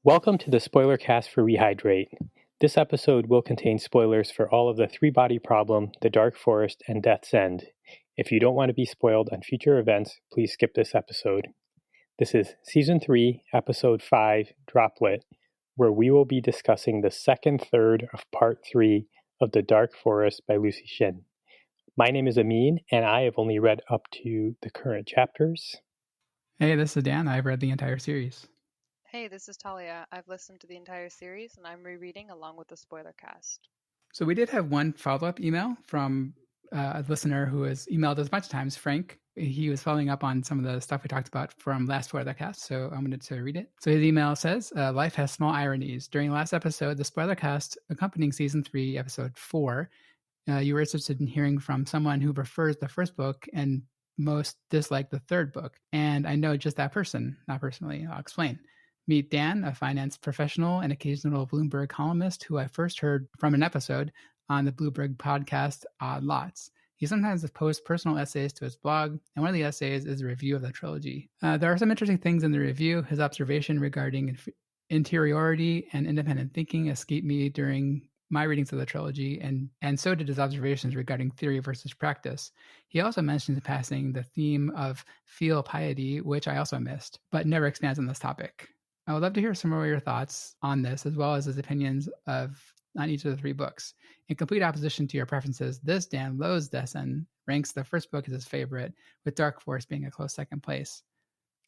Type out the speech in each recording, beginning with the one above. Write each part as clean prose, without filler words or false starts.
Welcome to the Spoilercast for Rehydrate. This episode will contain spoilers for all of the Three-Body Problem, The Dark Forest, and Death's End. If you don't want to be spoiled on future events, please skip this episode. This is Season 3, Episode 5, Droplet, where we will be discussing the second third of Part 3 of The Dark Forest by Lucy Shin. My name is Amin, and I have only read up to the current chapters. Hey, this is Dan. I've read the entire series. Hey, this is Thalia. I've listened to the entire series and I'm rereading along with the Spoilercast. So we did have one follow-up email from a listener who has emailed us a bunch of times, Frank. He was following up on some of the stuff we talked about from last Spoilercast, so I wanted to read it. So his email says, life has small ironies. During last episode, the Spoilercast accompanying Season 3, Episode 4, you were interested in hearing from someone who prefers the first book and most disliked the third book. And I know just that person, not personally. I'll explain. Meet Dan, a finance professional and occasional Bloomberg columnist who I first heard from an episode on the Bloomberg podcast Odd Lots. He sometimes posts personal essays to his blog, and one of the essays is a review of the trilogy. There are some interesting things in the review. His observation regarding interiority and independent thinking escaped me during my readings of the trilogy, and so did his observations regarding theory versus practice. He also mentions in passing the theme of filial piety, which I also missed, but never expands on this topic. I would love to hear some more of your thoughts on this, as well as his opinions on each of the three books. In complete opposition to your preferences, this Dan loathes Death's End, ranks the first book as his favorite, with Dark Forest being a close second place.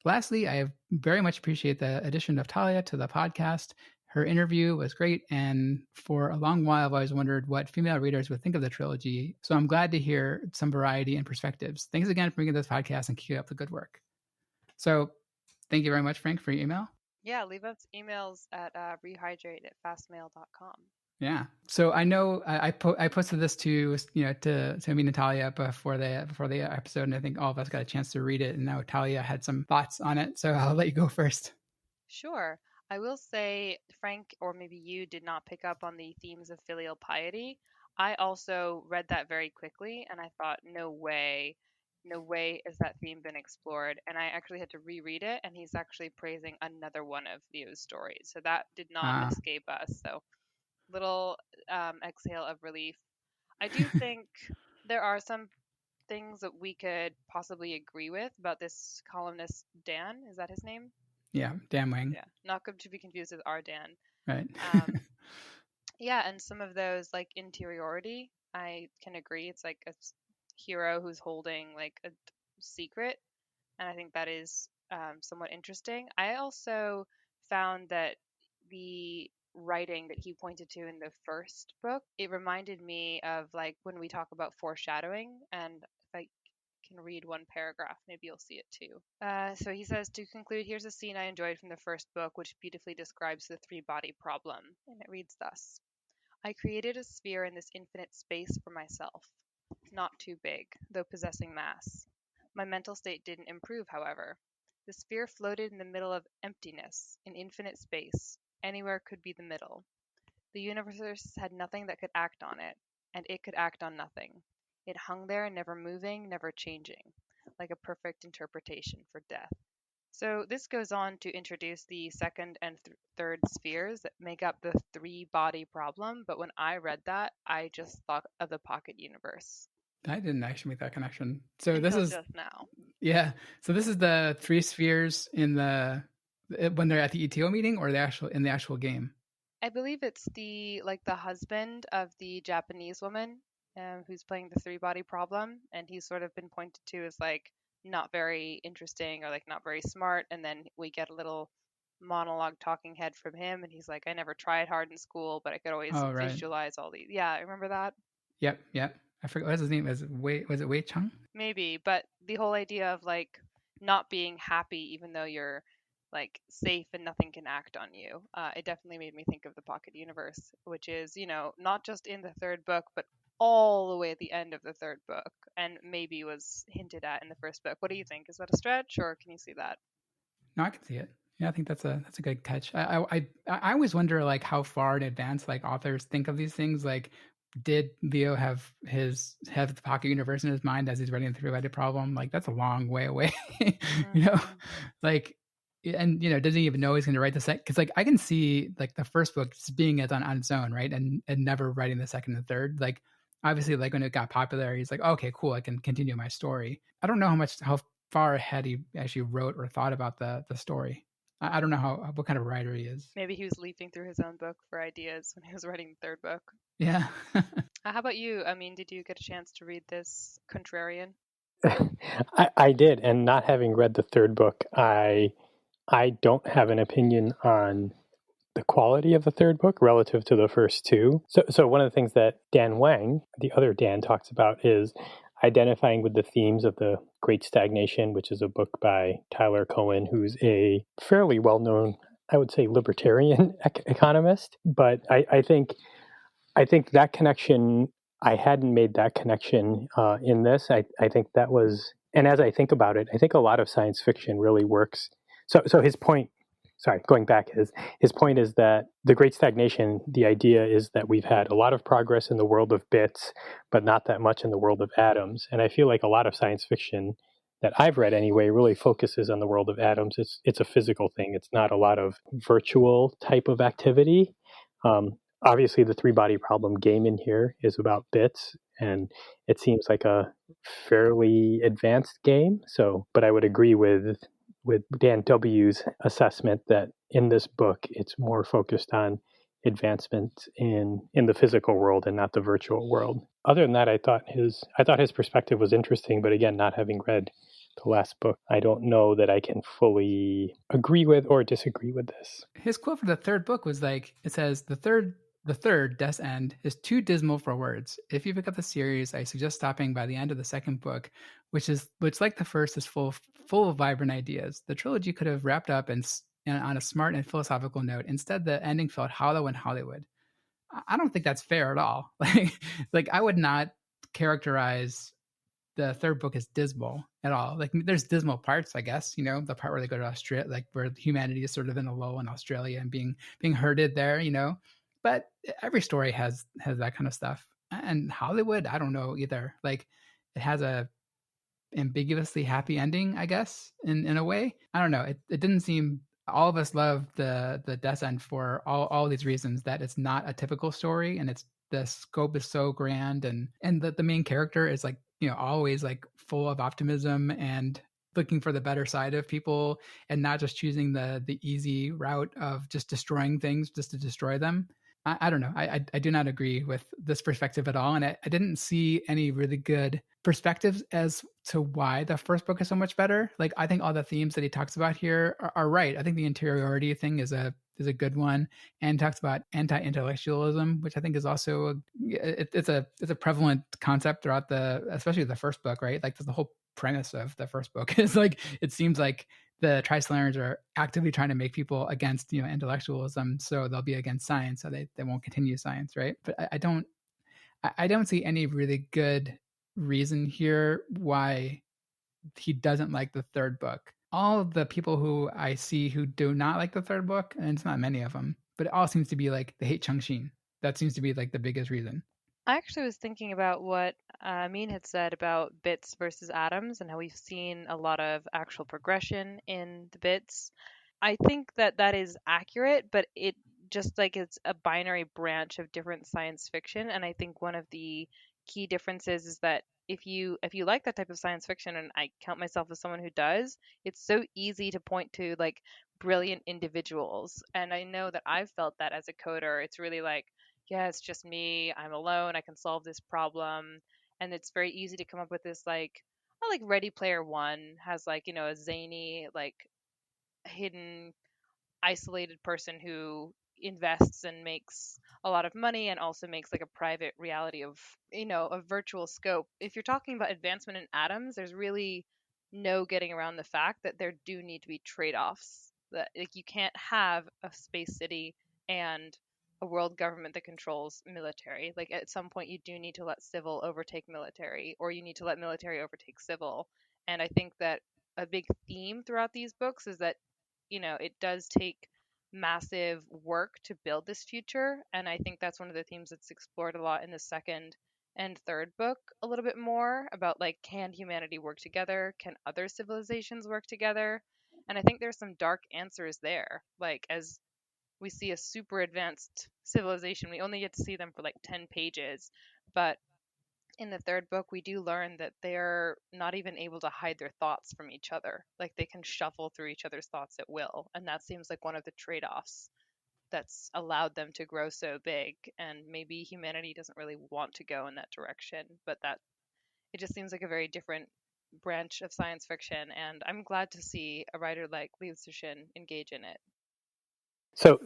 Lastly, I very much appreciate the addition of Thalia to the podcast. Her interview was great, and for a long while, I've always wondered what female readers would think of the trilogy, so I'm glad to hear some variety and perspectives. Thanks again for bringing this podcast and keeping up the good work. So, thank you very much, Frank, for your email. Yeah, leave us emails at rehydrate@fastmail.com. Yeah. So I know I posted this to Amin and Thalia before the episode, and I think all of us got a chance to read it. And now Thalia had some thoughts on it, so I'll let you go first. Sure. I will say, Frank, or maybe you did not pick up on the themes of filial piety. I also read that very quickly, and I thought, no way has that theme been explored. And I actually had to reread it, and he's actually praising another one of Theo's stories. So that did not escape us. So little exhale of relief. I do think there are some things that we could possibly agree with about this columnist, Dan. Is that his name? Yeah, Dan Wang. Yeah, not to be confused with our Dan. Right. Yeah, and some of those, like interiority, I can agree. It's like a hero who's holding like a secret, and I think that is somewhat interesting. I also found that the writing that he pointed to in the first book, it reminded me of like when we talk about foreshadowing, and if I can read one paragraph, maybe you'll see it too. So he says, to conclude, here's a scene I enjoyed from the first book, which beautifully describes the three-body problem, and it reads thus. I created a sphere in this infinite space for myself, not too big, though possessing mass. My mental state didn't improve, however. The sphere floated in the middle of emptiness, in infinite space. Anywhere could be the middle. The universe had nothing that could act on it, and it could act on nothing. It hung there, never moving, never changing, like a perfect interpretation for death. So this goes on to introduce the second and third spheres that make up the three-body problem, but when I read that, I just thought of the pocket universe. I didn't actually make that connection. So Until this is just now. Yeah. So this is the three spheres when they're at the ETO meeting, or in the actual game. I believe it's the husband of the Japanese woman who's playing the three-body problem, and he's sort of been pointed to as like not very interesting or like not very smart, and then we get a little monologue talking head from him, and he's like, I never tried hard in school, but I could always visualize all these. Yeah, remember that? Yep. I forgot what's his name. Was it Wei Chung? Maybe, but the whole idea of like not being happy even though you're like safe and nothing can act on you, it definitely made me think of the pocket universe, which is, not just in the third book, but all the way at the end of the third book, and maybe was hinted at in the first book. What do you think? Is that a stretch, or can you see that? No, I can see it. Yeah, I think that's a good catch. I always wonder like how far in advance like authors think of these things. Like, did Leo have the pocket universe in his mind as he's writing the three-body problem? Like, that's a long way away. Like and doesn't even know he's going to write the second, because like I can see like the first book just being it on its own, right, and never writing the second and third. Like obviously, like when it got popular, he's like, okay, cool, I can continue my story. I don't know how far ahead he actually wrote or thought about the story. I don't know what kind of writer he is. Maybe he was leafing through his own book for ideas when he was writing the third book. Yeah. How about you? I mean, did you get a chance to read this Contrarian? I did, and not having read the third book, I don't have an opinion on the quality of the third book relative to the first two. So one of the things that Dan Wang, the other Dan, talks about is identifying with the themes of the Great Stagnation, which is a book by Tyler Cohen, who's a fairly well-known, I would say, libertarian economist. But I think that connection, I hadn't made that connection in this. I think that was, and as I think about it, I think a lot of science fiction really works. So his point, sorry, going back, his point is that the Great Stagnation, the idea is that we've had a lot of progress in the world of bits, but not that much in the world of atoms. And I feel like a lot of science fiction that I've read anyway really focuses on the world of atoms. It's a physical thing. It's not a lot of virtual type of activity. Obviously, the three-body problem game in here is about bits, and it seems like a fairly advanced game. So, but I would agree with Dan W's assessment that in this book, it's more focused on advancement in the physical world and not the virtual world. Other than that, I thought his perspective was interesting, but again, not having read the last book, I don't know that I can fully agree with or disagree with this. His quote for the third book was like, it says, the third, Death's End, is too dismal for words. If you pick up the series, I suggest stopping by the end of the second book, which like the first is full of vibrant ideas. The trilogy could have wrapped up and on a smart and philosophical note. Instead, the ending felt hollow in Hollywood. I don't think that's fair at all. Like I would not characterize the third book as dismal at all. Like there's dismal parts, I guess, the part where they go to Australia, like where humanity is sort of in a lull in Australia and being herded there, but every story has that kind of stuff. And Hollywood, I don't know either. Like it has a ambiguously happy ending, I guess, in a way. I don't know. It didn't seem, all of us love the Death's End for all these reasons, that it's not a typical story, and it's, the scope is so grand, and the main character is like, always like full of optimism and looking for the better side of people, and not just choosing the easy route of just destroying things just to destroy them. I don't know. I do not agree with this perspective at all. And I didn't see any really good perspectives as to why the first book is so much better. Like, I think all the themes that he talks about here are right. I think the interiority thing is a good one, and talks about anti-intellectualism, which I think is also it's a prevalent concept throughout especially the first book, right? Like the whole premise of the first book is like, it seems like the Trisolarians are actively trying to make people against, intellectualism, so they'll be against science, so they won't continue science, right? But I don't see any really good reason here why he doesn't like the third book. All of the people who I see who do not like the third book, and it's not many of them, but it all seems to be like they hate Changxin. That seems to be like the biggest reason. I actually was thinking about what Amin had said about bits versus atoms and how we've seen a lot of actual progression in the bits. I think that that is accurate, but it just like it's a binary branch of different science fiction. And I think one of the key differences is that if you like that type of science fiction, and I count myself as someone who does, it's so easy to point to like brilliant individuals. And I know that I've felt that as a coder. It's really like, yeah, it's just me. I'm alone. I can solve this problem. And it's very easy to come up with this like, oh, like Ready Player One has like, a zany, like hidden, isolated person who invests and makes a lot of money and also makes like a private reality of, a virtual scope. If you're talking about advancement in atoms, there's really no getting around the fact that there do need to be trade-offs. That like you can't have a space city and a world government that controls military. Like at some point you do need to let civil overtake military, or you need to let military overtake civil. And I think that a big theme throughout these books is that it does take massive work to build this future. And I think that's one of the themes that's explored a lot in the second and third book a little bit more about like, can humanity work together? Can other civilizations work together? And I think there's some dark answers there. Like, as we see a super advanced civilization, we only get to see them for like 10 pages. But in the third book, we do learn that they're not even able to hide their thoughts from each other. Like, they can shuffle through each other's thoughts at will. And that seems like one of the trade offs that's allowed them to grow so big. And maybe humanity doesn't really want to go in that direction, but that it just seems like a very different branch of science fiction. And I'm glad to see a writer like Liu Cixin engage in it.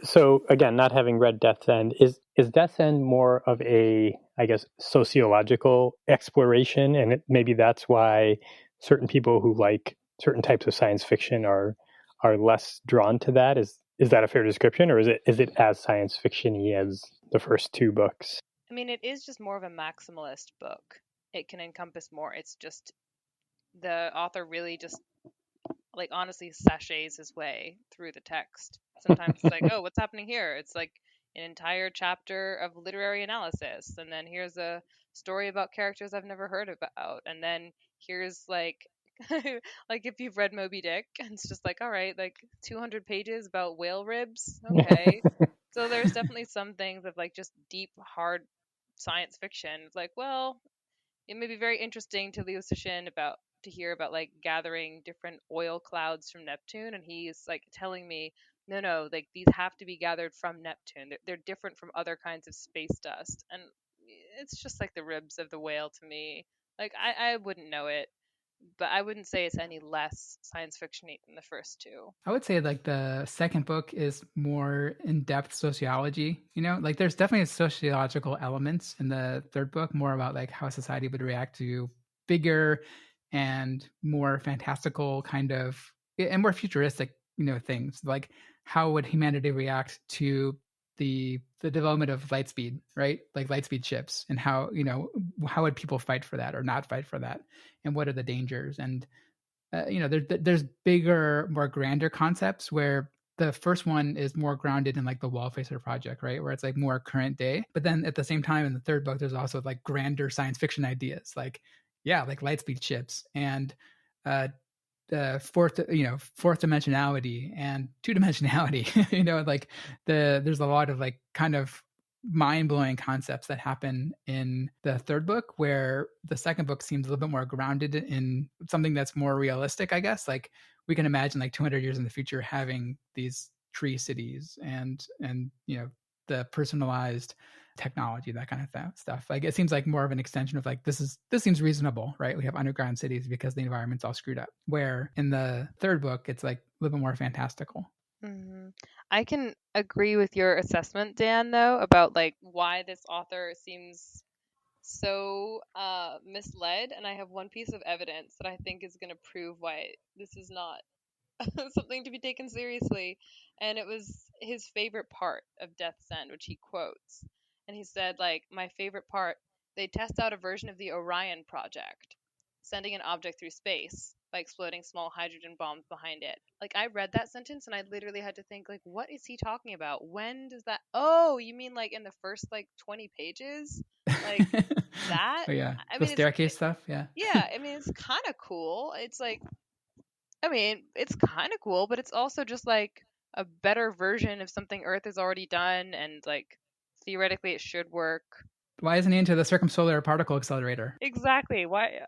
So again, not having read Death's End, is Death's End more of a, I guess, sociological exploration, and maybe that's why certain people who like certain types of science fiction are less drawn to that? Is that a fair description, or is it as science fiction-y as the first two books? I mean, it is just more of a maximalist book. It can encompass more. It's just the author really just like honestly sachets his way through the text. Sometimes it's like, oh, what's happening here? It's like an entire chapter of literary analysis, and then here's a story about characters I've never heard about, and then here's like like if you've read Moby Dick, and it's just like, all right, like 200 pages about whale ribs. Okay. So there's definitely some things of like just deep, hard science fiction. It's like, well, it may be very interesting to Liu Cixin about to hear about like gathering different oil clouds from Neptune, and he's like telling me, no, like these have to be gathered from Neptune. They're different from other kinds of space dust, and it's just like the ribs of the whale to me. Like I wouldn't know it, but I wouldn't say it's any less science fiction-y than the first two. I would say like the second book is more in-depth sociology, like there's definitely sociological elements in the third book, more about like how society would react to bigger and more fantastical kind of and more futuristic, things. Like how would humanity react to the development of light speed, right? Like light speed ships, and how would people fight for that or not fight for that, and what are the dangers? And there's bigger, more grander concepts where the first one is more grounded in like the Wall Facer project, right? Where it's like more current day. But then at the same time, in the third book, there's also like grander science fiction ideas, like like lightspeed ships and fourth dimensionality and two dimensionality. Like there's a lot of like kind of mind-blowing concepts that happen in the third book, where the second book seems a little bit more grounded in something that's more realistic, I guess. Like we can imagine like 200 years in the future having these tree cities and the personalized technology, that kind of stuff. Like it seems like more of an extension of like this seems reasonable, right? We have underground cities because the environment's all screwed up. Where in the third book, it's like a little bit more fantastical. Mm-hmm. I can agree with your assessment, Dan, though, about like why this author seems so misled, and I have one piece of evidence that I think is going to prove why this is not something to be taken seriously. And it was his favorite part of Death's End, which he quotes. And he said, like, my favorite part, they test out a version of the Orion project, sending an object through space by exploding small hydrogen bombs behind it. Like, I read that sentence and I literally had to think, like, what is he talking about? When does that? Oh, you mean like in the first like 20 pages? Like that? Oh yeah, I the mean, staircase stuff. Yeah. yeah, I mean, it's kind of cool. It's like, I mean, it's kind of cool, but it's also just like a better version of something Earth has already done, and like theoretically it should work. Why isn't he into the circumsolar particle accelerator? Exactly. Why?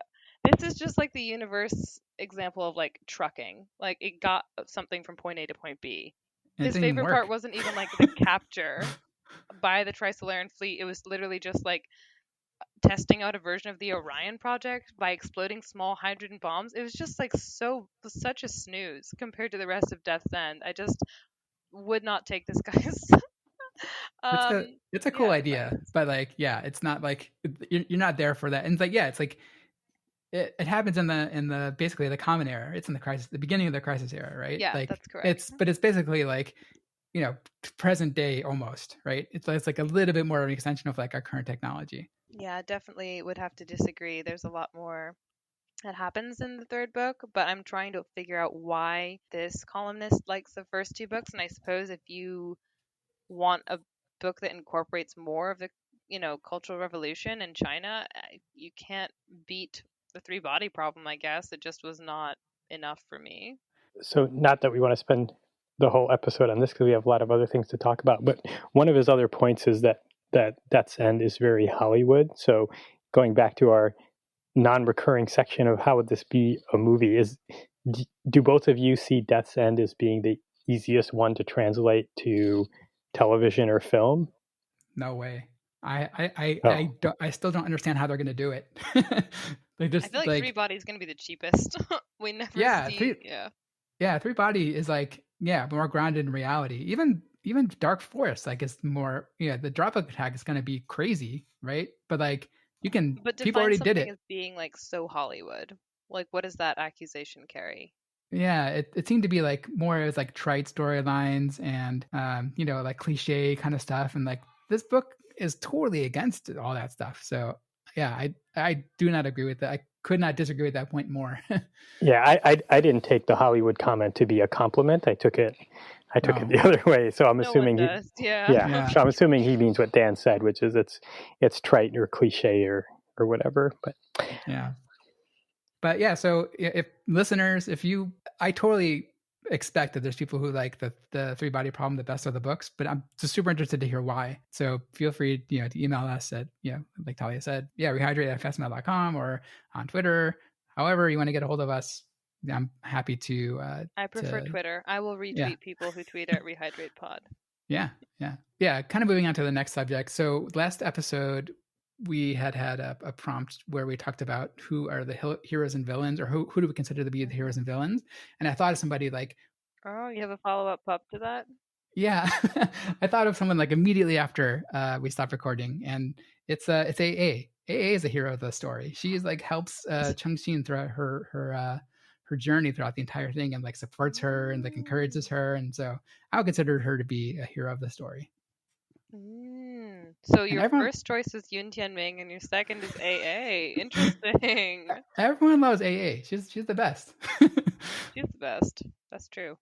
This is just like the universe example of like trucking. Like it got something from point A to point B. And it His didn't even favorite part work. wasn't even like the capture by the Trisolarian fleet. It was literally just like testing out a version of the Orion project by exploding small hydrogen bombs. It was just like such a snooze compared to the rest of Death's End. I just would not take this guy's It's a cool idea, advice. but like it's not like you're not there for that. And it's like it's like it happens in the basically the common era. It's in the beginning of the crisis era, right? Yeah, Like that's correct. it's basically like present day almost, right? It's like a little bit more of an extension of like our current technology. Yeah, definitely would have to disagree. There's a lot more that happens in the third book, but I'm trying to figure out why this columnist likes the first two books. And I suppose if you want a book that incorporates more of the, Cultural Revolution in China, you can't beat the three body problem, I guess. It just was not enough for me. so not that we want to spend the whole episode on this because we have a lot of other things to talk about, but one of his other points is that Death's End is very Hollywood. So going back to our non-recurring section of how would this be a movie, do both of you see Death's End as being the easiest one to translate to television or film? No way. I still don't understand how they're going to do it. They just, I feel like Three Body is going to be the cheapest. We never see. Three Body is like, more grounded in reality. Even Dark Forest, like, is more, the Droplet attack is going to be crazy, right? But like, people already did it. As being like so Hollywood, like, what does that accusation carry? Yeah, it seemed to be like more as like trite storylines and like cliche kind of stuff, and like this book is totally against all that stuff. So yeah, I do not agree with that. I could not disagree with that point more. Yeah, I didn't take the Hollywood comment to be a compliment. I took it the other way. So I'm assuming So I'm assuming he means what Dan said, which is it's trite or cliche or whatever. But yeah. But yeah, so if listeners, I totally expect that there's people who like the Three Body Problem the best of the books, but I'm just super interested to hear why. So feel free, to email us at, like Thalia said, rehydrate@fastmail.com or on Twitter. However you want to get a hold of us, I'm happy to. I prefer Twitter. I will retweet people who tweet at Rehydrate Pod. Yeah. Kind of moving on to the next subject. So last episode, we had a prompt where we talked about who are the heroes and villains, or who do we consider to be the heroes and villains. And I thought of somebody like, oh, you have a follow-up pup to that? Yeah, I thought of someone like immediately after we stopped recording, and it's AA. AA is a hero of the story. She like helps Chung-Xin throughout her journey throughout the entire thing, and like supports her and like encourages her. And so I would consider her to be a hero of the story. So your first choice is Yun Tianming and your second is AA. Interesting. Everyone loves AA. She's the best. She's the best. That's true.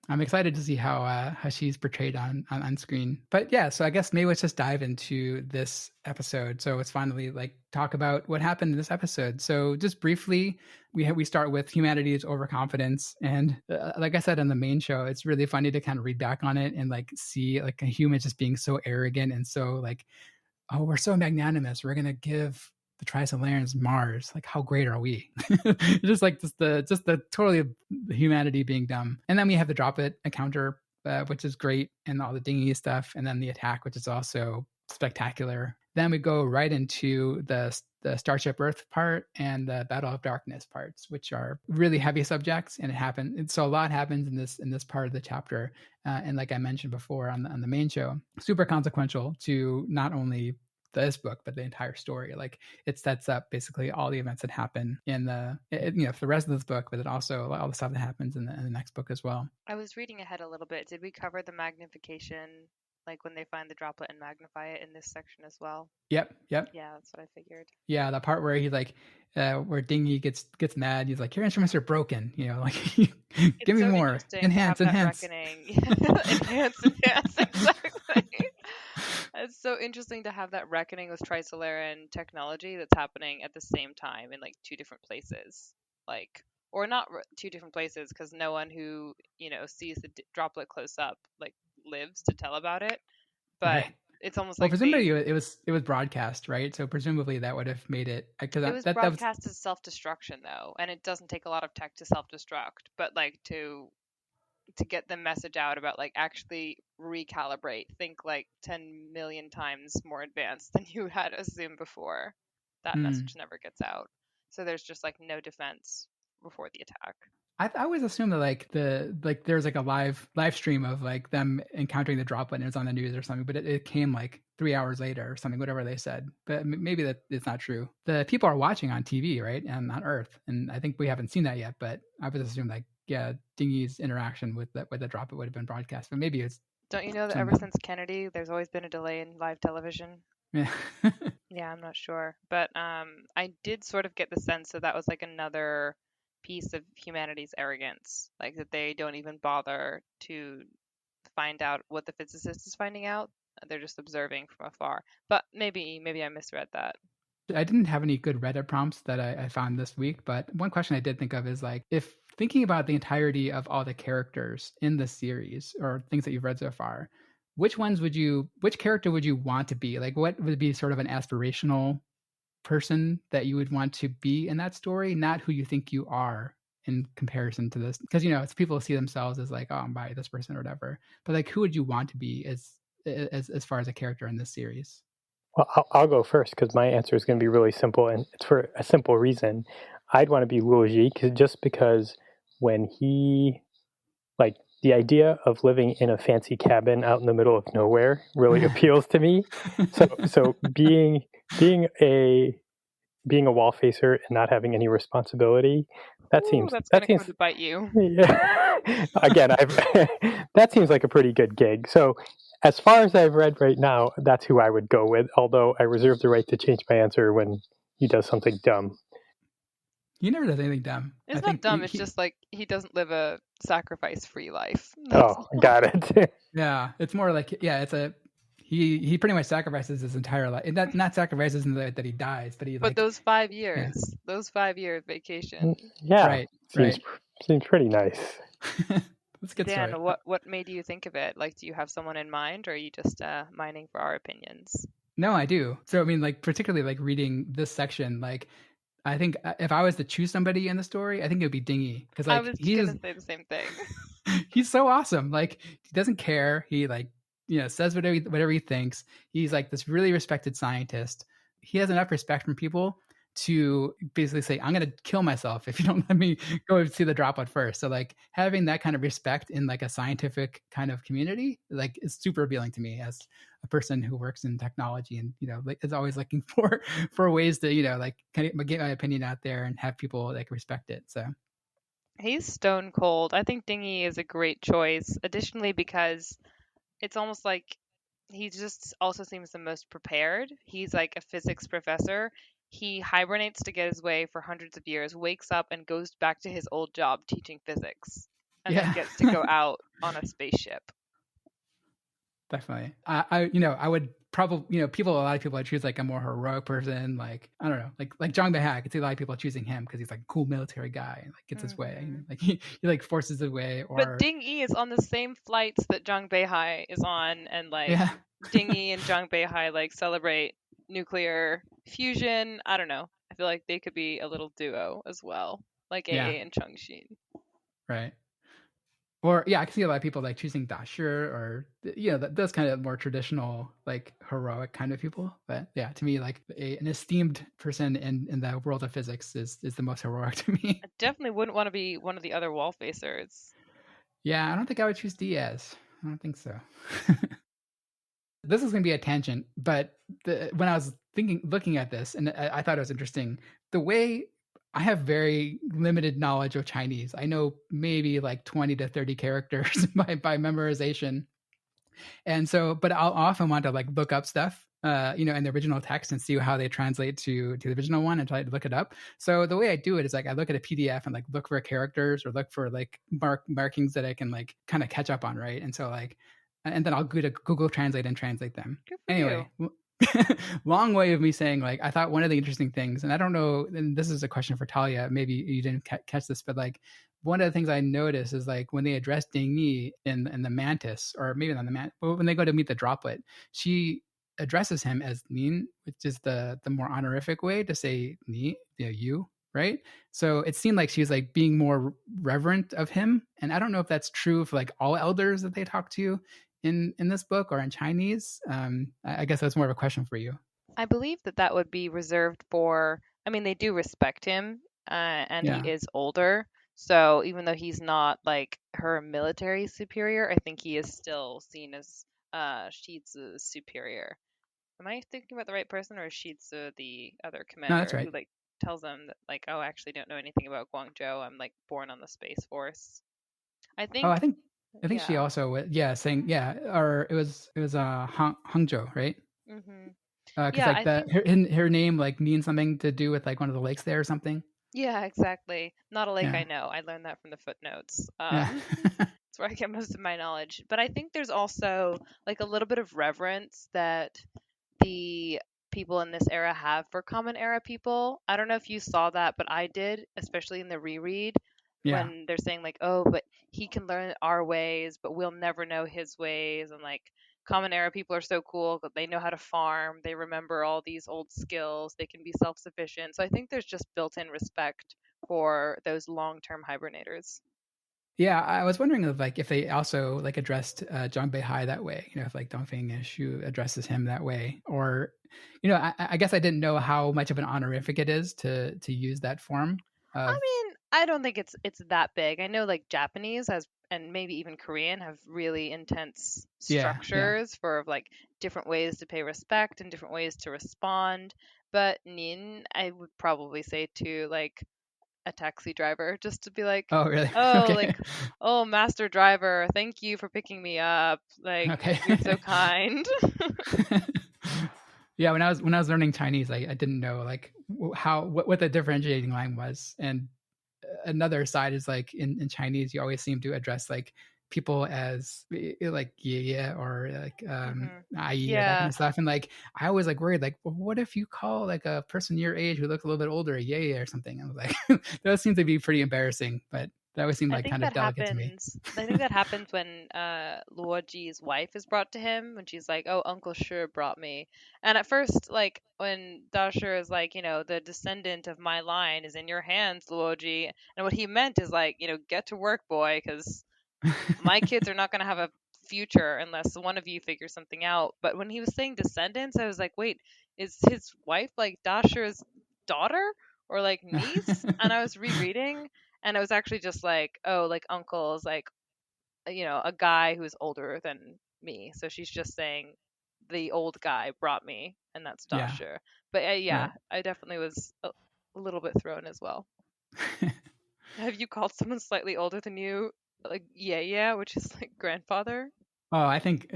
I'm excited to see how she's portrayed on screen. But yeah, so I guess maybe let's just dive into this episode. So let's finally like talk about what happened in this episode. So just briefly, we start with humanity's overconfidence, and like I said on the main show, it's really funny to kind of read back on it and like see like a human just being so arrogant and so like, oh, we're so magnanimous, we're gonna give the Trisolarans Mars. Like, how great are we? just the totally humanity being dumb. And then we have the Droplet encounter, which is great, and all the dinghy stuff, and then the attack, which is also spectacular. Then we go right into the Starship Earth part and the Battle of Darkness parts, which are really heavy subjects, and so a lot happens in this part of the chapter. And like I mentioned before on the main show, super consequential to not only this book but the entire story. Like, it sets up basically all the events that happen in the rest of this book, but it also all the stuff that happens in the next book as well. I was reading ahead a little bit. Did we cover the magnification, like when they find the Droplet and magnify it, in this section as well? Yep. Yeah, that's what I figured. Yeah, the part where he like where Dingy gets mad, he's like, your instruments are broken, like give me more. Enhance. Enhance, exactly. It's so interesting to have that reckoning with Trisolaran technology that's happening at the same time in like two different places, like, or not two different places, because no one who sees the Droplet close up like lives to tell about it. But right. It's almost like presumably it was broadcast, right? So presumably that would have made it. It was broadcast as self-destruction though, and it doesn't take a lot of tech to self-destruct, but like to get the message out about like actually recalibrate, think like 10 million times more advanced than you had assumed before. That message never gets out. So there's just like no defense before the attack. I always assume that like there's like a live stream of like them encountering the Droplet and it's on the news or something, but it came like 3 hours later or something, whatever they said. But maybe that it's not true. The people are watching on TV, right, and on Earth, and I think we haven't seen that yet. But I would assume like Dingy's interaction with the Droplet would have been broadcast, but maybe it's. Don't you know that ever since Kennedy, there's always been a delay in live television? Yeah. Yeah, I'm not sure, but I did sort of get the sense that was like another piece of humanity's arrogance, like that they don't even bother to find out what the physicist is finding out. They're just observing from afar. But maybe I misread that. I didn't have any good Reddit prompts that I found this week, but one question I did think of is like, if thinking about the entirety of all the characters in the series or things that you've read so far, which character would you want to be? Like, what would be sort of an aspirational person that you would want to be in that story, not who you think you are in comparison to this? Because it's people see themselves as like, oh, I'm by this person or whatever. But like, who would you want to be as far as a character in this series? Well, I'll go first because my answer is going to be really simple, and it's for a simple reason. I'd want to be Luo Ji just because when he, like, the idea of living in a fancy cabin out in the middle of nowhere really appeals to me. So being a wall facer and not having any responsibility, that seems come to bite you. Yeah. Again, that seems like a pretty good gig. So as far as I've read right now, that's who I would go with, although I reserve the right to change my answer when he does something dumb. He never does anything dumb. It's not dumb. It's just like he doesn't live a sacrifice-free life. Oh, got it. Yeah, it's more like he pretty much sacrifices his entire life. Not sacrifices in that he dies, but those 5 years, those 5 year vacation. Yeah, right. Seems pretty nice. That's a good Dan, story. what made you think of it? Like, do you have someone in mind, or are you just mining for our opinions? No, I do. So I mean, like particularly like reading this section, like I think if I was to choose somebody in the story, I think it would be Dingy because like I was gonna say the same thing. He's so awesome. Like he doesn't care. He like says whatever he thinks. He's like this really respected scientist. He has enough respect from people to basically say, I'm going to kill myself if you don't let me go see the Droplet first. So like having that kind of respect in like a scientific kind of community, like is super appealing to me as a person who works in technology and, like is always looking for ways to, like kind of get my opinion out there and have people like respect it. So he's stone cold. I think Dingy is a great choice. Additionally, because it's almost like he just also seems the most prepared. He's like a physics professor. He hibernates to get his way for hundreds of years, wakes up and goes back to his old job teaching physics, and then gets to go out on a spaceship. Definitely. I would probably, a lot of people would choose like a more heroic person. Like, I don't know, like Zhang Beihai. I could see a lot of people choosing him because he's like a cool military guy and like gets his way. Like he like forces his way. But Ding Yi is on the same flights that Zhang Beihai is on, and like Ding Yi and Zhang Beihai like celebrate nuclear fusion. I don't know. I feel like they could be a little duo as well, like AA and Changxin. Right. Or I can see a lot of people like choosing Da Shi or those kind of more traditional like heroic kind of people. But yeah, to me, like an esteemed person in the world of physics is the most heroic to me. I definitely wouldn't want to be one of the other wall facers. Yeah, I don't think I would choose Diaz. I don't think so. This is going to be a tangent, but when I was looking at this, and I thought it was interesting, the way I have very limited knowledge of Chinese. I know maybe like 20 to 30 characters by memorization. And so, but I'll often want to like look up stuff, in the original text and see how they translate to the original one and try to look it up. So the way I do it is like I look at a PDF and like look for characters or look for like markings that I can like kind of catch up on, right? And so like, and then I'll go to Google Translate and translate them. Anyway. Long way of me saying like I thought one of the interesting things, and I don't know, and this is a question for Thalia, maybe you didn't catch this, but like one of the things I noticed is like when they address Ding Yi in the Mantis, or maybe not the Mantis, but when they go to meet the Droplet, she addresses him as Nin, which is the more honorific way to say Ni, you, right? So it seemed like she was like being more reverent of him, and I don't know if that's true for like all elders that they talk to in this book or in Chinese. I guess that's more of a question for you. I believe that would be reserved for, I mean, they do respect him, and he is older. So even though he's not like her military superior, I think he is still seen as Shizu's superior. Am I thinking about the right person, or is Shizu the other commander? No, that's right. Who like tells them that like, oh, I actually don't know anything about Guangzhou. I'm like born on the Space Force. I think. Oh, I think she also saying or it was Hangzhou, right? Mm-hmm. Because like her name like means something to do with like one of the lakes there or something. Yeah, exactly. Not a lake I know. I learned that from the footnotes. That's where I get most of my knowledge. But I think there's also like a little bit of reverence that the people in this era have for Common Era people. I don't know if you saw that, but I did, especially in the reread. Yeah. when they're saying like, oh, but he can learn our ways, but we'll never know his ways. And like Common Era people are so cool, but they know how to farm. They remember all these old skills. They can be self-sufficient. So I think there's just built-in respect for those long-term hibernators. Yeah, I was wondering if they also like addressed Zhang Beihai that way, if like Dongfeng Shu addresses him that way, or I guess I didn't know how much of an honorific it is to use that form I of mean, I don't think it's that big. I know like Japanese has, and maybe even Korean have really intense yeah. structures for like different ways to pay respect and different ways to respond. But Nin, I would probably say to like a taxi driver, just to be like, Oh, really? oh, Okay. like, oh, master driver, thank you for picking me up. Like, Okay. you're so kind. Yeah, when I was learning Chinese, I didn't know like what the differentiating line was, and another side is like in Chinese, you always seem to address like people as like yeah or like hmm ai or that kind Yeah, of stuff, and like I always like worried like, well, what if you call like a person your age who looks a little bit older a yeah or something? I was like, those seem to be pretty embarrassing, but that always seemed I like think kind of that delicate to me. happens. I think that happens when Luoji's wife is brought to him when she's like, "Oh, Uncle Shi brought me." And at first, like when Dasher is like, the descendant of my line is in your hands, Luoji, and what he meant is like, get to work, boy, because my kids are not going to have a future unless one of you figures something out. But when he was saying descendants, I was like, wait, is his wife like Dasher's daughter or like niece? And I was rereading, and it was actually just like, oh, like uncle is like, a guy who's older than me. So she's just saying the old guy brought me, and that's Yeah, Dasher. But yeah, right. I definitely was a little bit thrown as well. Have you called someone slightly older than you like yeah, which is like grandfather? Oh, I think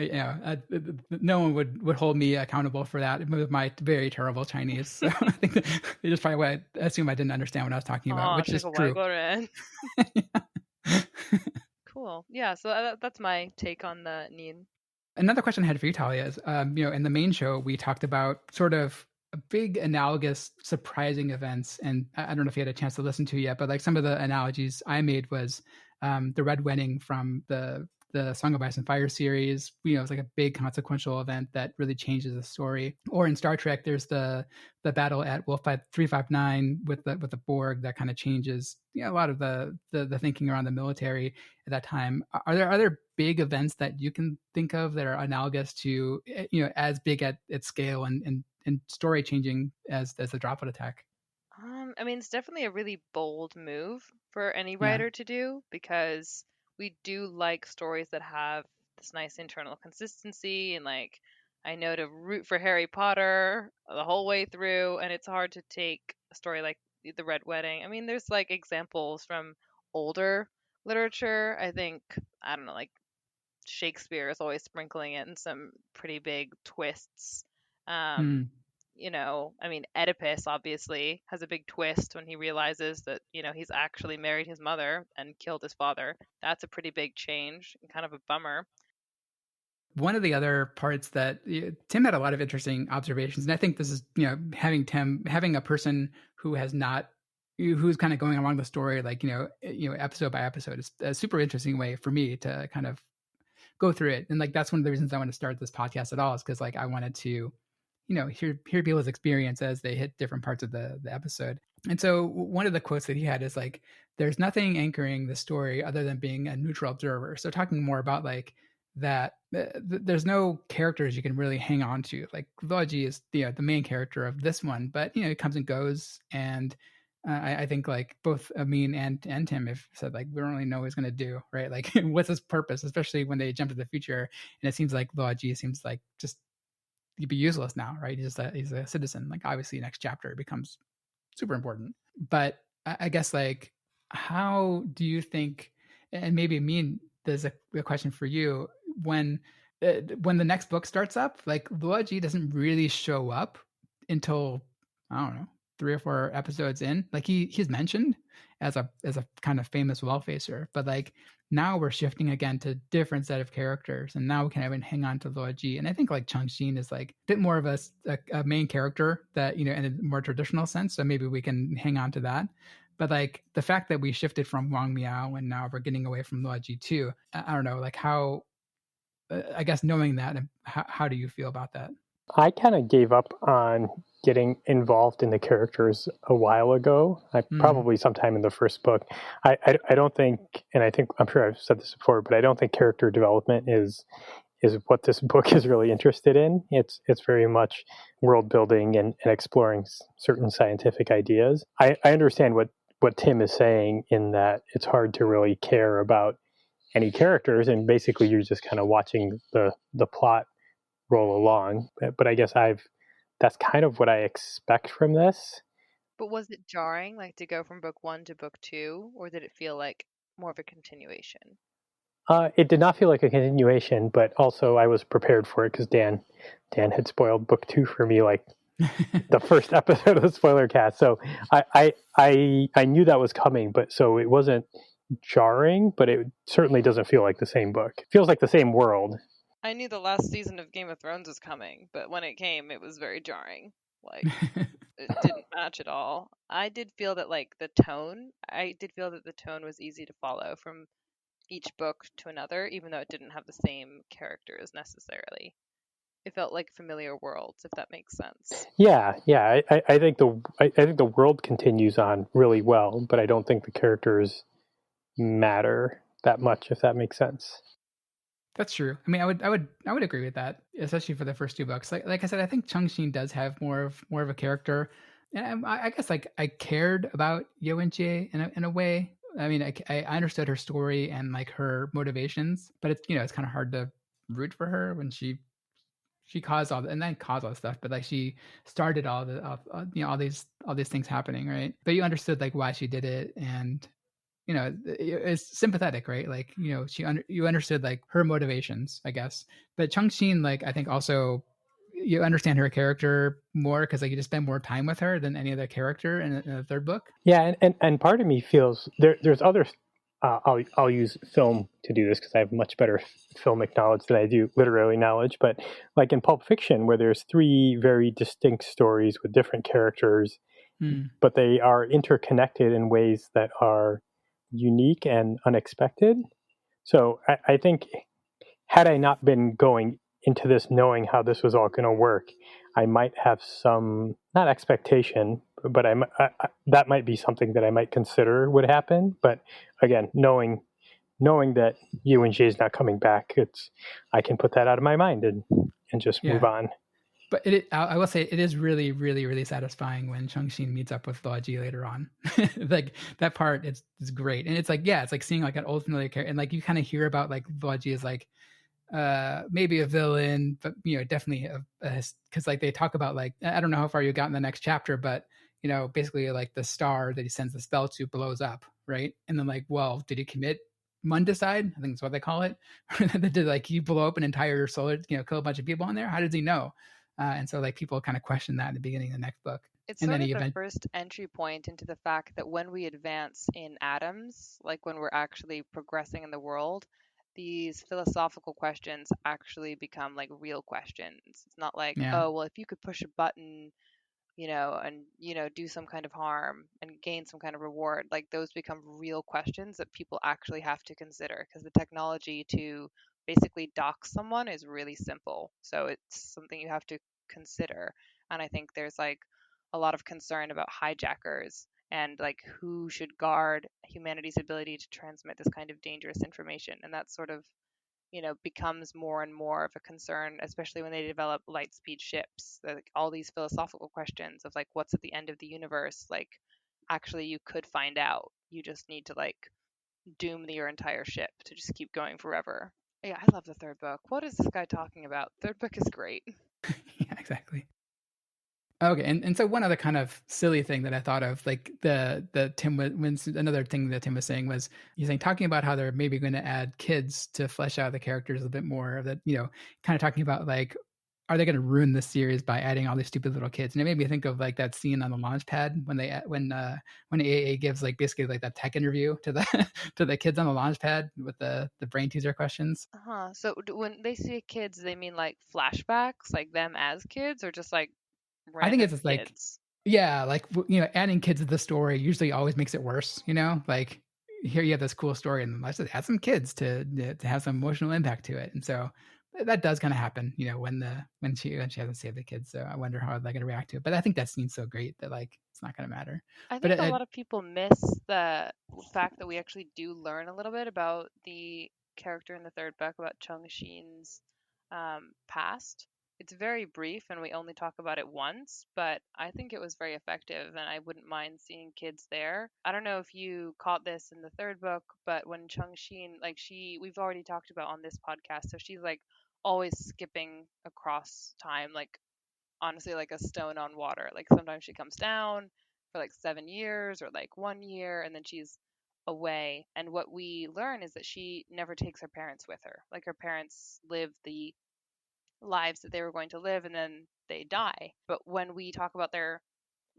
no one would hold me accountable for that with my very terrible Chinese. So I think they just probably would assume I didn't understand what I was talking about, Oh, which is true. 这个外国人. Cool. Yeah, so that's my take on the Nin. Another question I had for you, Talia, is in the main show we talked about sort of big analogous surprising events, and I don't know if you had a chance to listen to it yet, but like some of the analogies I made was the Red Wedding from the Song of Ice and Fire series. It's like a big consequential event that really changes the story. Or in Star Trek, there's the battle at Wolf 359 with the Borg that kind of changes a lot of the thinking around the military at that time. Are there other big events that you can think of that are analogous to as big at scale and story changing as the Droplet attack? I mean, it's definitely a really bold move for any Yeah. writer to do because we do like stories that have this nice internal consistency and like I know to root for Harry Potter the whole way through, and it's hard to take a story like The Red Wedding. I mean, there's like examples from older literature. I don't know, like Shakespeare is always sprinkling in some pretty big twists. Um, Hmm. I mean, Oedipus obviously has a big twist when he realizes that, he's actually married his mother and killed his father. That's a pretty big change and kind of a bummer. One of the other parts that Tim had a lot of interesting observations, and I think this is having a person who has not who's kind of going along the story like episode by episode is a super interesting way for me to kind of go through it. And like that's one of the reasons I want to start this podcast at all, is because like I wanted to hear people's experience as they hit different parts of the episode. And so one of the quotes that he had is like, there's nothing anchoring the story other than being a neutral observer. So talking more about like that there's no characters you can really hang on to. Like Logi is the main character of this one, but it comes and goes. And I think like both Amin and Tim have said like we don't really know what he's going to do, right? Like what's his purpose, especially when they jump to the future and it seems like Logi seems like just he'd be useless now, right? He's a citizen. Like obviously next chapter it becomes super important. But I guess like how do you think, and maybe Amin, there's a question for you, when the next book starts up, like Luoji doesn't really show up until I don't know 3 or 4 episodes in. Like he's mentioned as a kind of famous well facer, but like now we're shifting again to different set of characters, and now we can even hang on to Luoji. And I think like Changxin is like a bit more of a main character that in a more traditional sense, so maybe we can hang on to that. But like the fact that we shifted from Wang Miao and now we're getting away from Luoji too, I don't know, like how, I guess knowing that, how do you feel about that? I kind of gave up on getting involved in the characters a while ago. Probably sometime in the first book. I don't think, and I'm sure I've said this before, but I don't think character development is what this book is really interested in. It's very much world building and exploring certain scientific ideas. I understand what Tim is saying in that it's hard to really care about any characters, and basically you're just kind of watching the plot roll along. But I guess that's kind of what I expect from this. But was it jarring, like to go from book 1 to book 2, or did it feel like more of a continuation? It did not feel like a continuation, but also I was prepared for it because Dan had spoiled book 2 for me, like the first episode of the Spoilercast. So I knew that was coming, but so it wasn't jarring, but it certainly doesn't feel like the same book. It feels like the same world. I knew the last season of Game of Thrones was coming, but when it came, it was very jarring. Like, it didn't match at all. I did feel that, like, the tone was easy to follow from each book to another, even though it didn't have the same characters necessarily. It felt like familiar worlds, if that makes sense. Yeah. I think the world continues on really well, but I don't think the characters matter that much, if that makes sense. That's true. I mean, I would agree with that, especially for the first 2 books. Like I said, I think Changxin does have more of a character, and I guess like I cared about Yo Jie in a way. I mean, I understood her story and like her motivations, but it's it's kind of hard to root for her when she caused all and then caused all this stuff, but like she started all the all these things happening, right? But you understood like why she did it, and it's sympathetic, right? Like, you understood like her motivations, I guess. But Changxin, like, I think also you understand her character more because like you just spend more time with her than any other character in the third book. Yeah, and part of me feels there's other. I'll use film to do this because I have much better filmic knowledge than I do literary knowledge. But like in Pulp Fiction, where there's 3 very distinct stories with different characters, but they are interconnected in ways that are unique and unexpected. So I think had I not been going into this knowing how this was all going to work, I might have some, not expectation, but that might be something that I might consider would happen. But again, knowing that Yuan Jie is not coming back, I can put that out of my mind and just move on. But I will say it is really, really, really satisfying when Changxin meets up with Luoji later on. Like that part, it's great, and it's like seeing like an old familiar character, and like you kind of hear about like Luoji is like maybe a villain, but definitely because like they talk about like I don't know how far you got in the next chapter, but basically like the star that he sends the spell to blows up, right? And then like, well, did he commit mundicide? I think that's what they call it. Did like he blow up an entire solar, kill a bunch of people in there? How does he know? And so like people kind of question that in the beginning of the next book. It's sort of the first entry point into the fact that when we advance in atoms, like when we're actually progressing in the world, these philosophical questions actually become like real questions. It's not like, oh, well, if you could push a button, and, do some kind of harm and gain some kind of reward, like those become real questions that people actually have to consider because the technology to basically dox someone is really simple. So it's something you have to consider. And I think there's like a lot of concern about hijackers and like who should guard humanity's ability to transmit this kind of dangerous information. And that's sort of becomes more and more of a concern, especially when they develop light speed ships. Like all these philosophical questions of like what's at the end of the universe, like actually you could find out. You just need to like doom your entire ship to just keep going forever. Yeah, I love the third book. What is this guy talking about? Third book is great. Yeah, exactly. Okay, and so one other kind of silly thing that I thought of, like the Tim was another thing that Tim was saying was he's saying talking about how they're maybe going to add kids to flesh out the characters a bit more. That kind of talking about like, are they going to ruin this series by adding all these stupid little kids? And it made me think of like that scene on the launch pad when AA gives like basically like that tech interview to the to the kids on the launch pad with the brain teaser questions. So when they say kids, they mean like flashbacks, like them as kids, or just like I think it's kids? like Yeah, like adding kids to the story usually always makes it worse. Like here you have this cool story, and let's just add some kids to have some emotional impact to it. And so that does kind of happen, when she hasn't saved the kids. So I wonder how they're going to react to it. But I think that scene's so great that like it's not going to matter. I But think a lot of people miss the fact that we actually do learn a little bit about the character in the third book, about Chung Shin's past. It's very brief and we only talk about it once, but I think it was very effective and I wouldn't mind seeing kids there. I don't know if you caught this in the third book, but when Chung Shin, like we've already talked about on this podcast, so she's like always skipping across time, like honestly like a stone on water. Like sometimes she comes down for like 7 years or like 1 year and then she's away. And what we learn is that she never takes her parents with her. Like her parents live the lives that they were going to live and then they die. But when we talk about their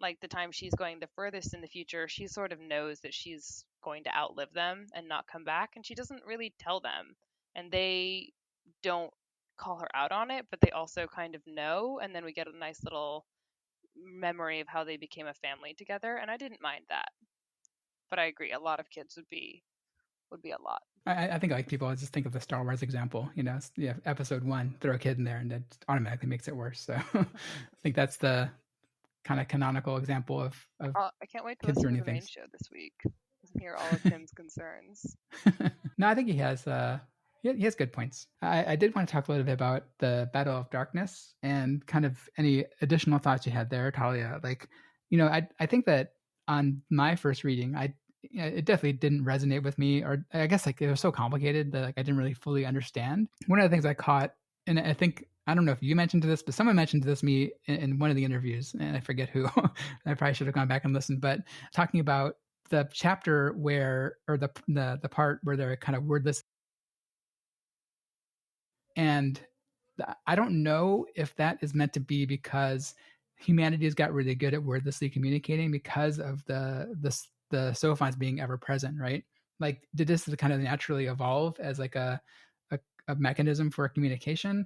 like the time she's going the furthest in the future, she sort of knows that she's going to outlive them and not come back. And she doesn't really tell them. And they don't call her out on it, but they also kind of know. And then we get a nice little memory of how they became a family together. And I didn't mind that. But I agree, a lot of kids would be a lot. I think like people just think of the Star Wars example, episode 1, throw a kid in there and it automatically makes it worse. So I think that's the kind of canonical example of I can't wait to kids listen to doing the main things. show this week and hear all of Tim's concerns. No, I think he has he has good points. I did want to talk a little bit about the Battle of Darkness and kind of any additional thoughts you had there, Talia. Like, I think that on my first reading, it definitely didn't resonate with me, or I guess like it was so complicated that like I didn't really fully understand. One of the things I caught, and I think I don't know if you mentioned this, but someone mentioned this to me in one of the interviews, and I forget who. I probably should have gone back and listened, but talking about the chapter where, or the part where they're kind of wordless, and I don't know if that is meant to be because humanity has got really good at wordlessly communicating because of the Sophons being ever present, right? Like, did this kind of naturally evolve as like a mechanism for communication?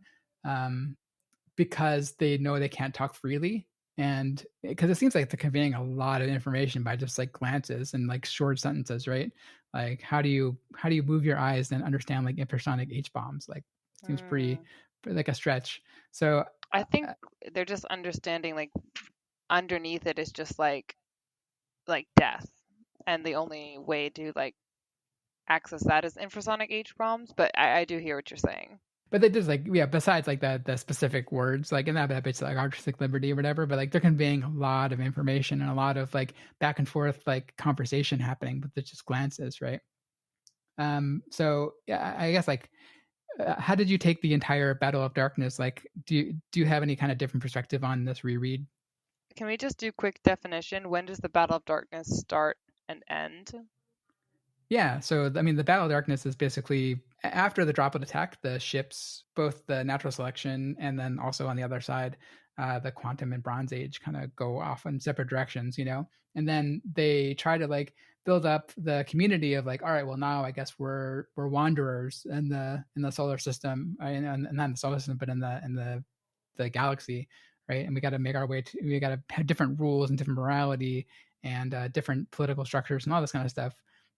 Because they know they can't talk freely, and because it seems like they're conveying a lot of information by just like glances and like short sentences, right? Like how do you move your eyes and understand like infrasonic H bombs? Like seems pretty like a stretch. So I think they're just understanding like underneath it is just like death, and the only way to like access that is infrasonic H bombs. But I do hear what you're saying. but they just like, yeah, besides like the specific words, like in that bit's like artistic liberty or whatever, but like they're conveying a lot of information and a lot of like back and forth like conversation happening with just glances, right? So yeah, I guess like how did you take the entire Battle of Darkness? Like, do you have any kind of different perspective on this reread? Can we just do quick definition? When does the Battle of Darkness start and end? Yeah, so I mean, the Battle of Darkness is basically after the Droplet attack, the ships, both the natural selection and then also on the other side, the Quantum and Bronze Age, kind of go off in separate directions, and then they try to like build up the community of like, all right, well now I guess we're wanderers in the solar system, and not in the solar system, but in the galaxy, right? And we got to make our way to, we got to have different rules and different morality and different political structures and all this kind of stuff,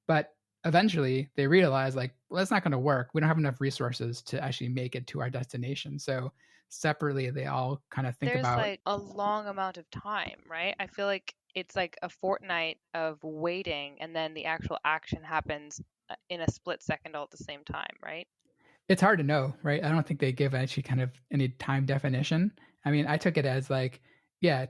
but eventually they realize like, well, that's not going to work. We don't have enough resources to actually make it to our destination. So separately, they all kind of think There's about. like a long amount of time, right? I feel like it's like a fortnight of waiting and then the actual action happens in a split second all at the same time, right? It's hard to know, right? I don't think they give actually kind of any time definition. I mean, I took it as like, yeah,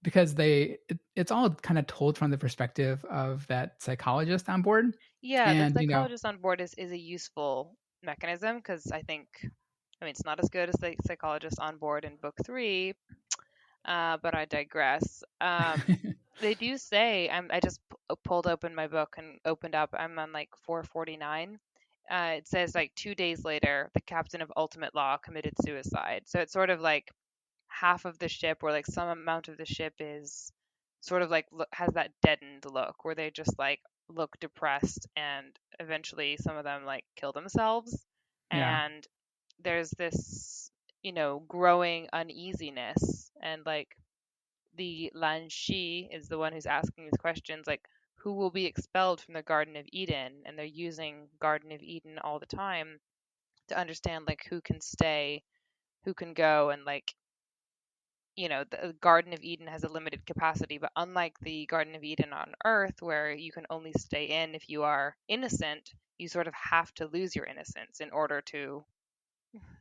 because it's all kind of told from the perspective of that psychologist on board. Yeah, the And psychologist on board is a useful mechanism because I mean, it's not as good as the psychologist on board in book 3, but I digress. They do say, I just pulled open my book and opened up, I'm on like 449. It says like 2 days later, the captain of Ultimate Law committed suicide. So it's sort of like half of the ship, or like some amount of the ship is sort of like has that deadened look where they just like look depressed, and eventually some of them like kill themselves. yeah, And there's this, growing uneasiness and like the Lan Shi is the one who's asking these questions, like who will be expelled from the Garden of Eden, and they're using Garden of Eden all the time to understand like who can stay, who can go, and like the Garden of Eden has a limited capacity, but unlike the Garden of Eden on Earth, where you can only stay in if you are innocent, you sort of have to lose your innocence in order to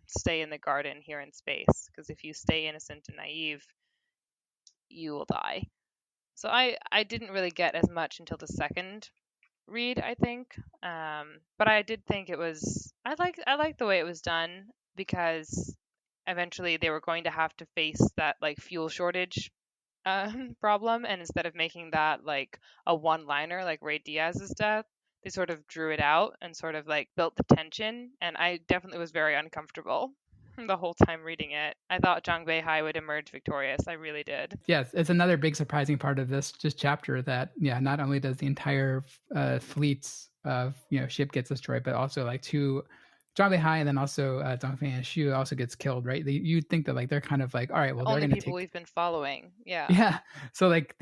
stay in the garden here in space. Because if you stay innocent and naive, you will die. So I didn't really get as much until the second read, I think. But I did think it was I liked the way it was done, because eventually they were going to have to face that like fuel shortage problem, and instead of making that like a one-liner like Ray Diaz's death, they sort of drew it out and sort of like built the tension, and I definitely was very uncomfortable the whole time reading it. I thought Zhang Beihai would emerge victorious. I really did. Yes, it's another big surprising part of this just chapter that not only does the entire fleets of ship gets destroyed, but also like two Zhang Beihai and then also Dong Fei and Shu also gets killed, right? You'd think that like they're kind of like, all right, well they're Only going to people we've been following. Yeah. yeah, so like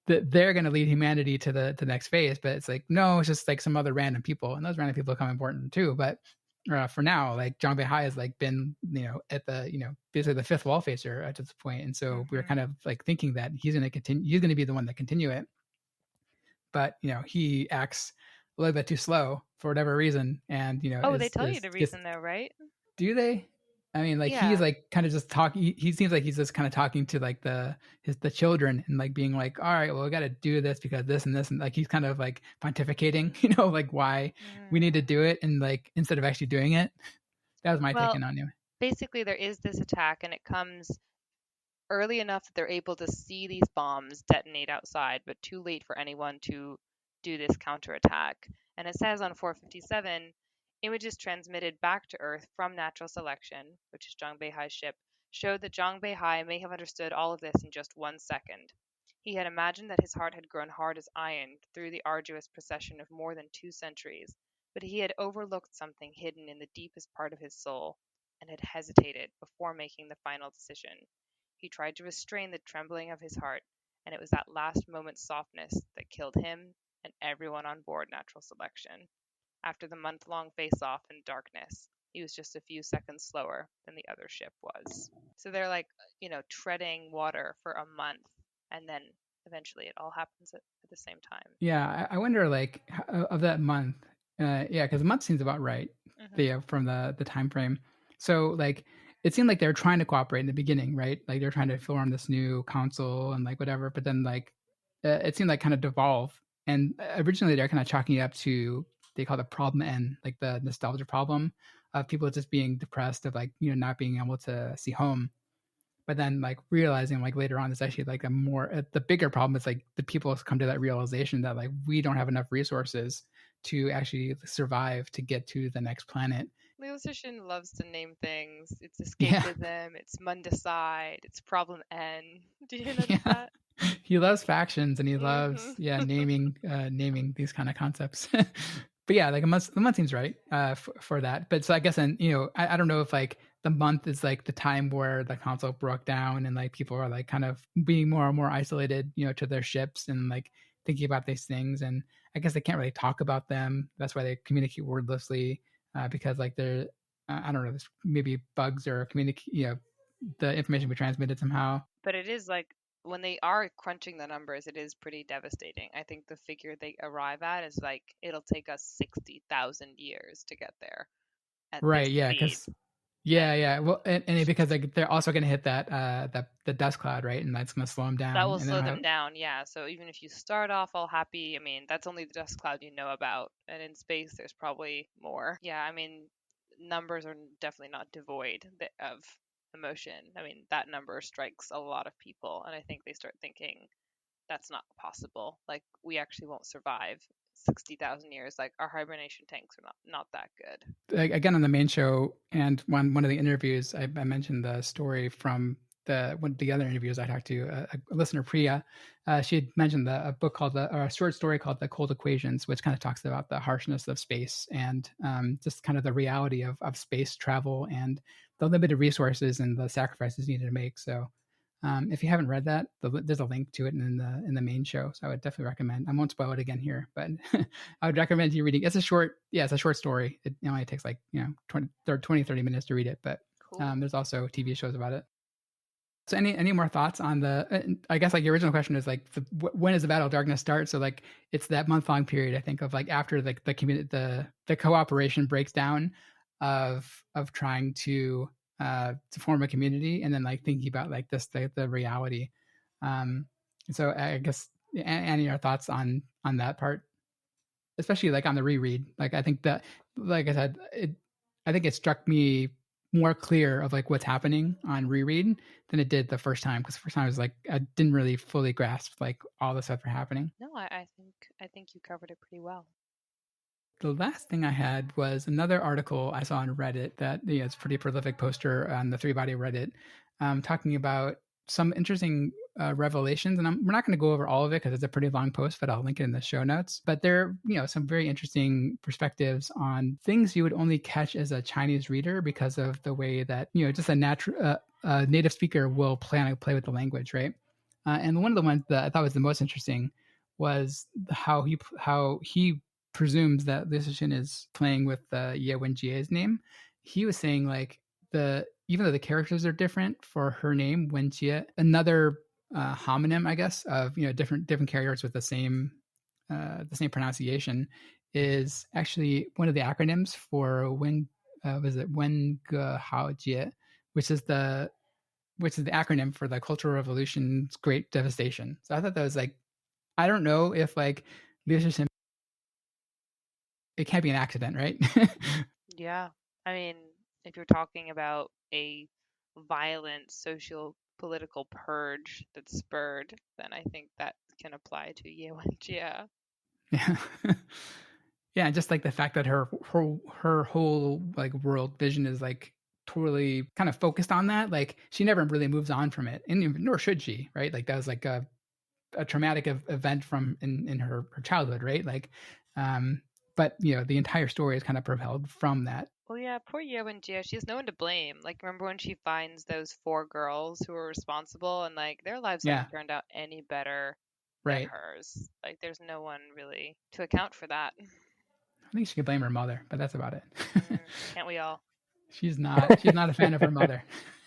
they're going to lead humanity to the next phase, but it's like no, it's just like some other random people, and those random people become important too. But for now, like Zhang Beihai has like been at the basically the fifth wall facer at this point, and so we're kind of like thinking that he's going to continue, he's going to be the one that continue it, but he acts a little bit too slow for whatever reason, and they tell you the reason though, right? Do they? I mean, like he's like kind of just talking. He seems like he's just kind of talking to like the children and like being like, all right, well, we got to do this because this and this, and like he's kind of like pontificating, like why we need to do it, and like instead of actually doing it. That was my taking on it. Basically, there is this attack, and it comes early enough that they're able to see these bombs detonate outside, but too late for anyone to do this counterattack. And it says on 457, images transmitted back to Earth from natural selection, which is Zhang Beihai's ship, showed that Zhang Beihai may have understood all of this in just 1 second. He had imagined that his heart had grown hard as iron through the arduous procession of more than 2 centuries, but he had overlooked something hidden in the deepest part of his soul, and had hesitated before making the final decision. He tried to restrain the trembling of his heart, and it was that last moment's softness that killed him and everyone on board Natural Selection. After the month-long face-off in darkness, he was just a few seconds slower than the other ship was. So they're like, treading water for a month, and then eventually it all happens at the same time. Yeah, I wonder, like, of that month, because a month seems about right, from the time frame. So, like, it seemed like they were trying to cooperate in the beginning, right? Like, they're trying to form this new council and, like, whatever. But then, like, it seemed like kind of devolve. And originally, they're kind of chalking it up to, they call it problem N, like the nostalgia problem of people just being depressed, of, like, not being able to see home. But then, like, realizing, like, later on, it's actually like the bigger problem is like the people come to that realization that like we don't have enough resources to actually survive to get to the next planet. Liu Cixin loves to name things. It's escapism, it's mundicide, it's problem N. Do you notice that? He loves factions, and he loves naming these kind of concepts. But yeah, like the month seems right for that. But so I guess then I don't know if like the month is like the time where the council broke down and like people are like kind of being more and more isolated, to their ships and like thinking about these things. And I guess they can't really talk about them. That's why they communicate wordlessly, because like they're I don't know, there's maybe bugs or the information we transmitted somehow. But it is like when they are crunching the numbers, it is pretty devastating. I think the figure they arrive at is like it'll take us 60,000 years to get there. Right? Yeah, because well, and because like they're also going to hit that the dust cloud, right? And that's going to slow them down. That will slow them down, yeah. So even if you start off all happy, I mean, that's only the dust cloud you know about, and in space there's probably more. Yeah, I mean, numbers are definitely not devoid of emotion. I mean, that number strikes a lot of people, and I think they start thinking that's not possible. Like, we actually won't survive 60,000 years. Like, our hibernation tanks are not that good. Like, again, on the main show, and one of the interviews, I mentioned the story from one of the other interviews I talked to a listener, Priya. She had mentioned a book called a short story called The Cold Equations, which kind of talks about the harshness of space and just kind of the reality of space travel and the limited resources and the sacrifices needed to make. So If you haven't read that, there's a link to it in the main show, so I would definitely recommend. I won't spoil it again here, but I would recommend you reading. It's a short story. It only takes 20, 30 minutes to read it, but Cool. there's also TV shows about it. So any more thoughts on I guess your original question is when does the Battle of Darkness start? So it's that month-long period, I think, of after the community, the cooperation breaks down of trying to form a community, and then thinking about the reality. So I guess any your thoughts on that part, especially on the reread. I think that, like I said, I think it struck me more clear of what's happening on reread than it did the first time, because the first time I was I didn't really fully grasp all the stuff happening. No, I think you covered it pretty well. The last thing I had was another article I saw on Reddit that it's a pretty prolific poster on the Three Body Reddit, talking about some interesting revelations, and we're not going to go over all of it because it's a pretty long post, but I'll link it in the show notes. But there are some very interesting perspectives on things you would only catch as a Chinese reader because of the way that just a natural native speaker will play with the language, right? And one of the ones that I thought was the most interesting was how he presumes that Liu Cixin is playing with Ye Wenjie's name. He was saying even though the characters are different for her name, Wenjie, another homonym, I guess, of different characters with the same pronunciation, is actually one of the acronyms for Wen Ge Hao Jie, which is the acronym for the Cultural Revolution's Great Devastation. So I thought that was I don't know if Liu Cixin, it can't be an accident, right? Yeah. I mean, if you're talking about a violent social political purge that's spurred, then I think that can apply to Ye Wenjie. Yeah. Yeah, just the fact that her whole world vision is totally kind of focused on that. She never really moves on from it, and nor should she, right? That was a traumatic event from in her childhood, right? But the entire story is kind of propelled from that. Well, yeah, poor Ye Wenjie. She has no one to blame. Remember when she finds those 4 girls who were responsible, and their lives haven't turned out any better than hers. There's no one really to account for that. I think she could blame her mother, but that's about it. Can't we all? She's not a fan of her mother.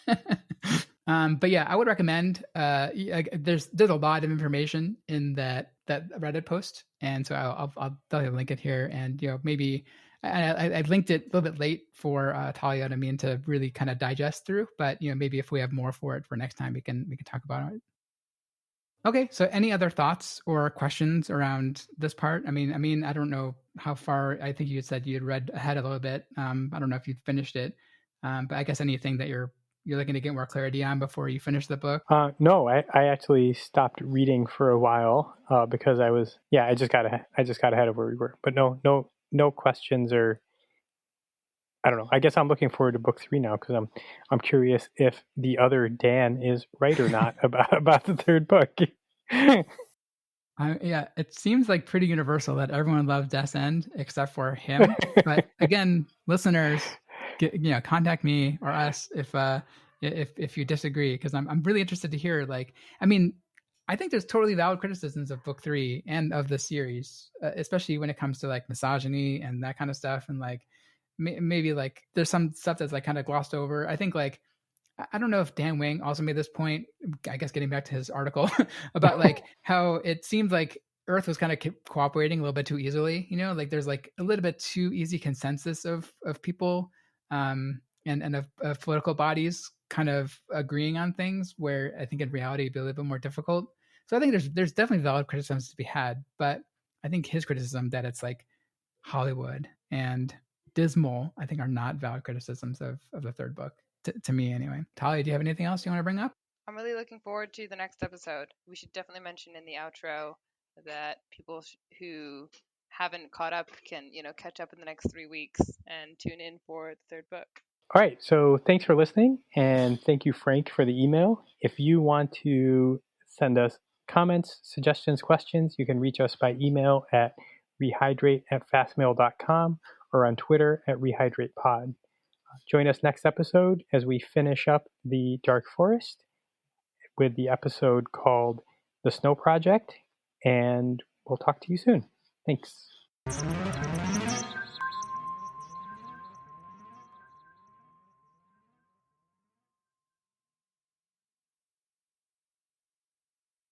But yeah, I would recommend. There's a lot of information in that Reddit post, and so I'll definitely link it here. And maybe I linked it a little bit late for Thalia and Amin to really kind of digest through. But maybe if we have more for it for next time, we can talk about it. Okay, so any other thoughts or questions around this part? I mean, I don't know how far. I think you had said you had read ahead a little bit. I don't know if you'd finished it, but I guess anything that you're looking to get more clarity on before you finish the book? No, I actually stopped reading for a while because I just got ahead of where we were. But no questions, or I don't know. I guess I'm looking forward to book 3 now because I'm curious if the other Dan is right or not about the third book. Yeah, it seems pretty universal that everyone loves Death's End except for him. But again, listeners, contact me or us if you disagree, because I'm really interested to hear. I think there's totally valid criticisms of book 3 and of the series, especially when it comes to misogyny and that kind of stuff, and maybe there's some stuff that's kind of glossed over. I think I don't know if Dan Wing also made this point, I guess getting back to his article about how it seems Earth was kind of cooperating a little bit too easily, there's a little bit too easy consensus of people and of political bodies kind of agreeing on things, where I think in reality it'd be a little bit more difficult. So I think there's definitely valid criticisms to be had, but I think his criticism that it's Hollywood and dismal, I think, are not valid criticisms of the third book, to me anyway. Thalia, do you have anything else you want to bring up? I'm really looking forward to the next episode. We should definitely mention in the outro that people who haven't caught up can, catch up in the next 3 weeks and tune in for the third book. All right, so thanks for listening, and thank you, Frank, for the email. If you want to send us comments, suggestions, questions, you can reach us by email at rehydrate@fastmail.com or on Twitter at rehydratepod. Join us next episode as we finish up the Dark Forest. with the episode called The Snow Project, and we'll talk to you soon. Thanks.